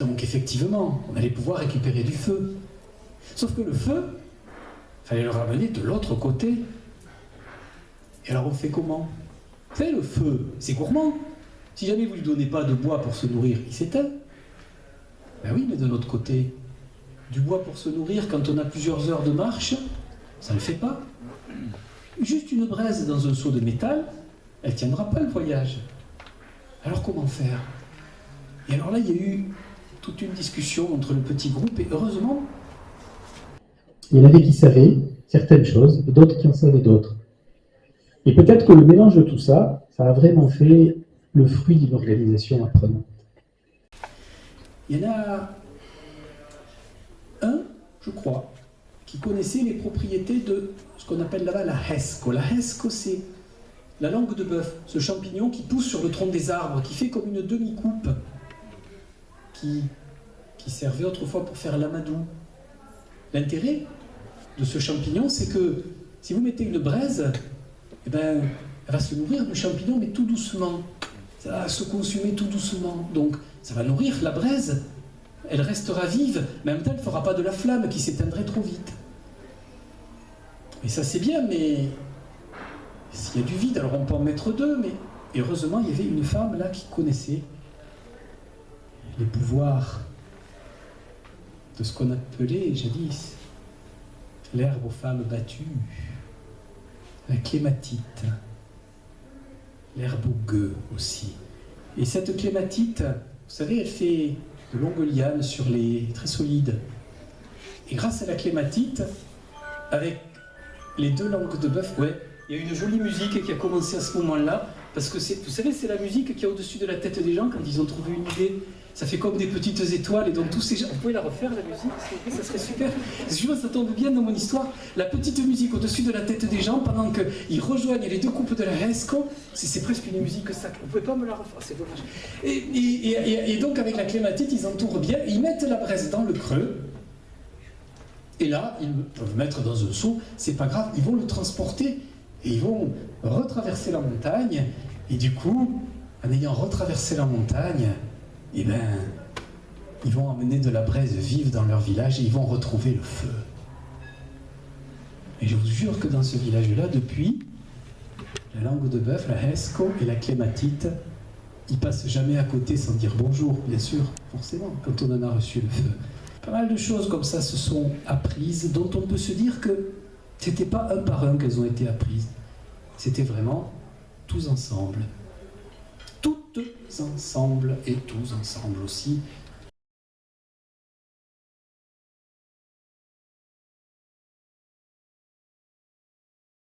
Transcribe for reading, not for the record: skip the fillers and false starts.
Donc effectivement, on allait pouvoir récupérer du feu. Sauf que le feu, il fallait le ramener de l'autre côté. Et alors on fait comment? Vous savez, le feu, c'est gourmand. Si jamais vous ne lui donnez pas de bois pour se nourrir, il s'éteint. Ben oui, mais de l'autre côté, du bois pour se nourrir quand on a plusieurs heures de marche, ça ne le fait pas. Juste une braise dans un seau de métal, elle ne tiendra pas le voyage. Alors comment faire? Et alors là, il y a eu toute une discussion entre le petit groupe, et heureusement, il y en avait qui savaient certaines choses, et d'autres qui en savaient d'autres. Et peut-être que le mélange de tout ça, ça a vraiment fait le fruit d'une organisation apprenante. il y en a un, je crois, qui connaissait les propriétés de ce qu'on appelle là-bas la hesco. La hesco, c'est la langue de bœuf, ce champignon qui pousse sur le tronc des arbres, qui fait comme une demi-coupe, qui servait autrefois pour faire l'amadou. L'intérêt de ce champignon, c'est que si vous mettez une braise, eh ben, elle va se nourrir du champignon, mais tout doucement. Ça va se consumer tout doucement. Donc, ça va nourrir la braise. Elle restera vive, mais en même temps, elle ne fera pas de la flamme qui s'éteindrait trop vite. Et ça, c'est bien, mais s'il y a du vide, alors on peut en mettre deux, mais et heureusement, il y avait une femme là qui connaissait les pouvoirs de ce qu'on appelait jadis l'herbe aux femmes battues, la clématite, l'herbe aux gueux aussi. Et cette clématite, vous savez, elle fait de longues lianes très solides. Et grâce à la clématite, avec les deux langues de bœuf, ouais, il y a une jolie musique qui a commencé à ce moment-là, parce que vous savez, c'est la musique qu'il y a au-dessus de la tête des gens quand ils ont trouvé une idée. Ça fait comme des petites étoiles, et donc tous ces gens... Vous pouvez la refaire, la musique, ça serait super. Je vois, ça tombe bien dans mon histoire. La petite musique au-dessus de la tête des gens, pendant qu'ils rejoignent les deux coupes de la Hesco, c'est presque une musique sacrée. Vous pouvez pas me la refaire, c'est dommage. Et donc, avec la clématite, ils entourent bien, ils mettent la braise dans le creux, et là, ils peuvent mettre dans un seau, c'est pas grave, ils vont le transporter, et ils vont retraverser la montagne, et du coup, en ayant retraversé la montagne, eh bien, ils vont emmener de la braise vive dans leur village et ils vont retrouver le feu. Et je vous jure que dans ce village-là, depuis, la langue de bœuf, la hesco et la clématite, ils passent jamais à côté sans dire bonjour, bien sûr, forcément, quand on en a reçu le feu. Pas mal de choses comme ça se sont apprises, dont on peut se dire que c'était pas un par un qu'elles ont été apprises. C'était vraiment tous ensemble. Toutes ensemble et tous ensemble aussi,